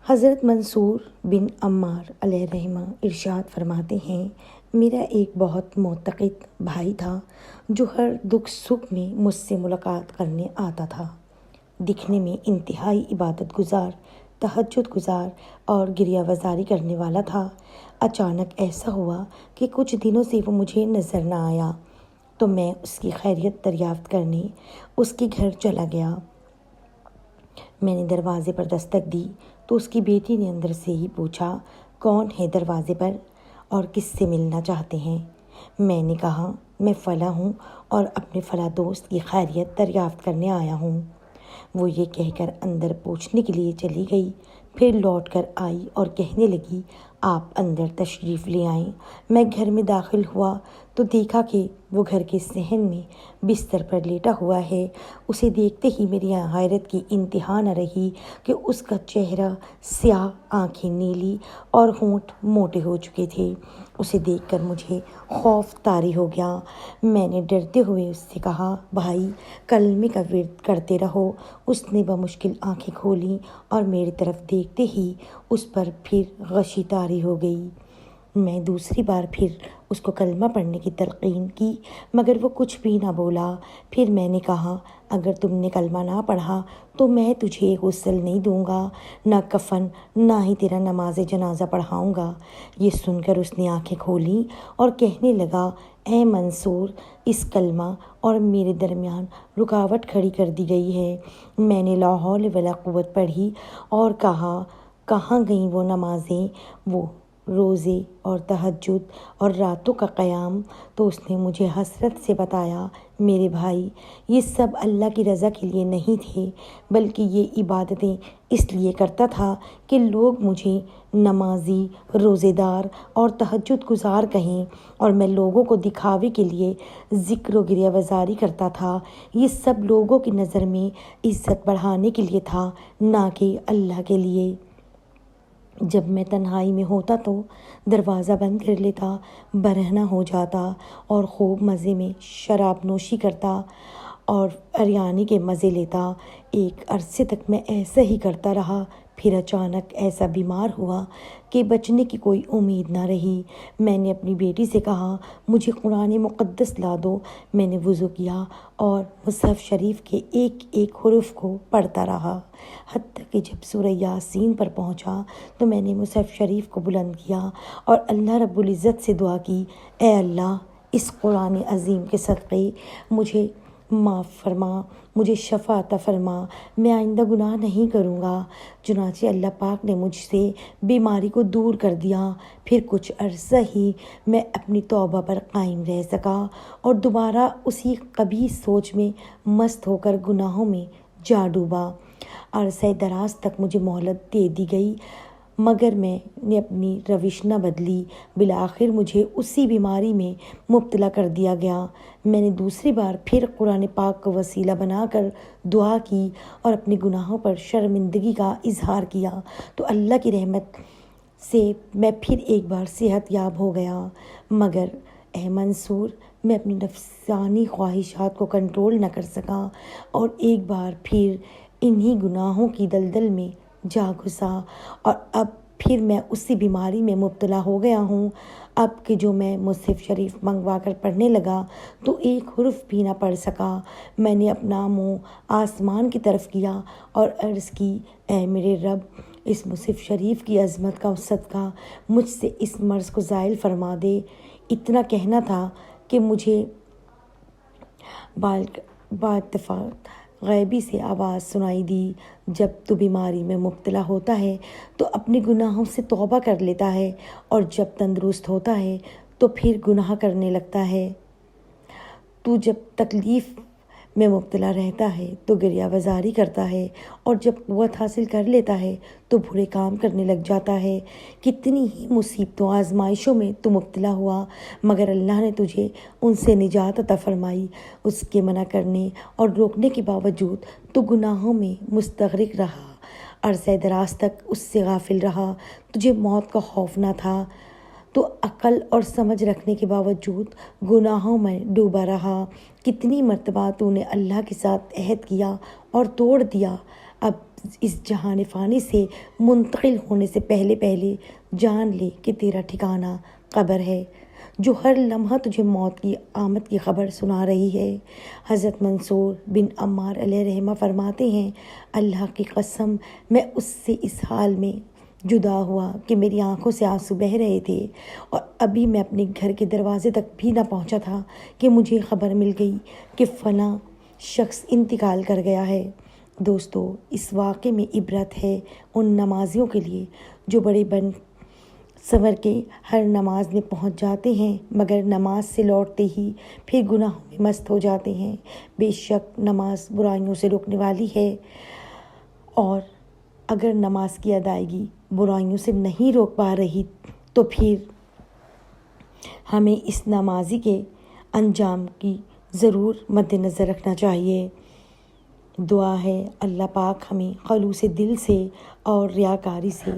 حضرت منصور بن عمار علیہ رحمہ ارشاد فرماتے ہیں، میرا ایک بہت معتقد بھائی تھا جو ہر دکھ سکھ میں مجھ سے ملاقات کرنے آتا تھا۔ دکھنے میں انتہائی عبادت گزار، تہجد گزار اور گریہ وزاری کرنے والا تھا۔ اچانک ایسا ہوا کہ کچھ دنوں سے وہ مجھے نظر نہ آیا، تو میں اس کی خیریت دریافت کرنے اس کے گھر چلا گیا۔ میں نے دروازے پر دستک دی تو اس کی بیٹی نے اندر سے ہی پوچھا، کون ہے دروازے پر اور کس سے ملنا چاہتے ہیں؟ میں نے کہا، میں فلاں ہوں اور اپنے فلاں دوست کی خیریت دریافت کرنے آیا ہوں۔ وہ یہ کہہ کر اندر پوچھنے کے لیے چلی گئی، پھر لوٹ کر آئی اور کہنے لگی، آپ اندر تشریف لے آئیں۔ میں گھر میں داخل ہوا تو دیکھا کہ وہ گھر کے صحن میں بستر پر لیٹا ہوا ہے۔ اسے دیکھتے ہی میری حیرت کی انتہا نہ رہی کہ اس کا چہرہ سیاہ، آنکھیں نیلی اور ہونٹ موٹے ہو چکے تھے۔ اسے دیکھ کر مجھے خوف طاری ہو گیا۔ میں نے ڈرتے ہوئے اس سے کہا، بھائی کلمے کا ورد کرتے رہو۔ اس نے بمشکل آنکھیں کھولیں اور میری طرف دیکھتے ہی اس پر پھر غشی طاری ہو گئی۔ میں دوسری بار پھر اس کو کلمہ پڑھنے کی تلقین کی، مگر وہ کچھ بھی نہ بولا۔ پھر میں نے کہا، اگر تم نے کلمہ نہ پڑھا تو میں تجھے غسل نہیں دوں گا، نہ کفن، نہ ہی تیرا نماز جنازہ پڑھاؤں گا۔ یہ سن کر اس نے آنکھیں کھولیں اور کہنے لگا، اے منصور، اس کلمہ اور میرے درمیان رکاوٹ کھڑی کر دی گئی ہے۔ میں نے لا حول ولا قوت پڑھی اور کہا، کہاں گئیں وہ نمازیں، وہ روزے اور تہجد اور راتوں کا قیام؟ تو اس نے مجھے حسرت سے بتایا، میرے بھائی، یہ سب اللہ کی رضا کے لیے نہیں تھے، بلکہ یہ عبادتیں اس لیے کرتا تھا کہ لوگ مجھے نمازی، روزے دار اور تہجد گزار کہیں، اور میں لوگوں کو دکھاوے کے لیے ذکر و گریہ وزاری کرتا تھا۔ یہ سب لوگوں کی نظر میں عزت بڑھانے کے لیے تھا، نہ کہ اللہ کے لیے۔ جب میں تنہائی میں ہوتا تو دروازہ بند کر لیتا، برہنہ ہو جاتا اور خوب مزے میں شراب نوشی کرتا اور اریانی کے مزے لیتا۔ ایک عرصے تک میں ایسا ہی کرتا رہا، پھر اچانک ایسا بیمار ہوا کہ بچنے کی کوئی امید نہ رہی۔ میں نے اپنی بیٹی سے کہا، مجھے قرآن مقدس لا دو۔ میں نے وضو کیا اور مصحف شریف کے ایک ایک حرف کو پڑھتا رہا، حتیٰ کہ جب سورہ یاسین پر پہنچا تو میں نے مصحف شریف کو بلند کیا اور اللہ رب العزت سے دعا کی، اے اللہ، اس قرآن عظیم کے صدقے مجھے معاف فرما، مجھے شفا عطا فرما، میں آئندہ گناہ نہیں کروں گا۔ چنانچہ اللہ پاک نے مجھ سے بیماری کو دور کر دیا۔ پھر کچھ عرصہ ہی میں اپنی توبہ پر قائم رہ سکا اور دوبارہ اسی قبیح سوچ میں مست ہو کر گناہوں میں جا ڈوبا۔ عرصہ دراز تک مجھے مہلت دے دی گئی، مگر میں نے اپنی روش نہ بدلی۔ بالآخر مجھے اسی بیماری میں مبتلا کر دیا گیا۔ میں نے دوسری بار پھر قرآن پاک کو وسیلہ بنا کر دعا کی اور اپنے گناہوں پر شرمندگی کا اظہار کیا، تو اللہ کی رحمت سے میں پھر ایک بار صحت یاب ہو گیا۔ مگر اے منصور، میں اپنی نفسانی خواہشات کو کنٹرول نہ کر سکا اور ایک بار پھر انہی گناہوں کی دلدل میں جا گھسا، اور اب پھر میں اسی بیماری میں مبتلا ہو گیا ہوں۔ اب کہ جو میں مصحف شریف منگوا کر پڑھنے لگا تو ایک حرف بھی نہ پڑھ سکا۔ میں نے اپنا منہ آسمان کی طرف کیا اور عرض کی، اے میرے رب، اس مصحف شریف کی عظمت کا صدقہ مجھ سے اس مرض کو زائل فرما دے۔ اتنا کہنا تھا کہ مجھے با اتفاق غیبی سے آواز سنائی دی، جب تو بیماری میں مبتلا ہوتا ہے تو اپنے گناہوں سے توبہ کر لیتا ہے، اور جب تندرست ہوتا ہے تو پھر گناہ کرنے لگتا ہے۔ تو جب تکلیف میں مبتلا رہتا ہے تو گریہ وزاری کرتا ہے، اور جب قوت حاصل کر لیتا ہے تو برے کام کرنے لگ جاتا ہے۔ کتنی ہی مصیبتوں آزمائشوں میں تو مبتلا ہوا، مگر اللہ نے تجھے ان سے نجات عطا فرمائی۔ اس کے منع کرنے اور روکنے کے باوجود تو گناہوں میں مستغرق رہا، عرصہ دراز تک اس سے غافل رہا۔ تجھے موت کا خوف نہ تھا، تو عقل اور سمجھ رکھنے کے باوجود گناہوں میں ڈوبا رہا۔ کتنی مرتبہ تو نے اللہ کے ساتھ عہد کیا اور توڑ دیا، اب اس جہان فانی سے منتقل ہونے سے پہلے جان لے کہ تیرا ٹھکانہ قبر ہے، جو ہر لمحہ تجھے موت کی آمد کی خبر سنا رہی ہے۔ حضرت منصور بن عمار علیہ رحمہ فرماتے ہیں، اللہ کی قسم میں اس سے اس حال میں جدا ہوا کہ میری آنکھوں سے آنسو بہہ رہے تھے، اور ابھی میں اپنے گھر کے دروازے تک بھی نہ پہنچا تھا کہ مجھے خبر مل گئی کہ فلاں شخص انتقال کر گیا ہے۔ دوستو، اس واقعے میں عبرت ہے ان نمازیوں کے لیے جو بڑے بن سنور کے ہر نماز میں پہنچ جاتے ہیں، مگر نماز سے لوٹتے ہی پھر گناہوں میں مست ہو جاتے ہیں۔ بے شک نماز برائیوں سے روکنے والی ہے، اور اگر نماز کی ادائیگی برائیوں سے نہیں روک پا رہی تو پھر ہمیں اس نمازی کے انجام کی ضرور مد نظر رکھنا چاہیے۔ دعا ہے اللہ پاک ہمیں خلوص دل سے اور ریاکاری سے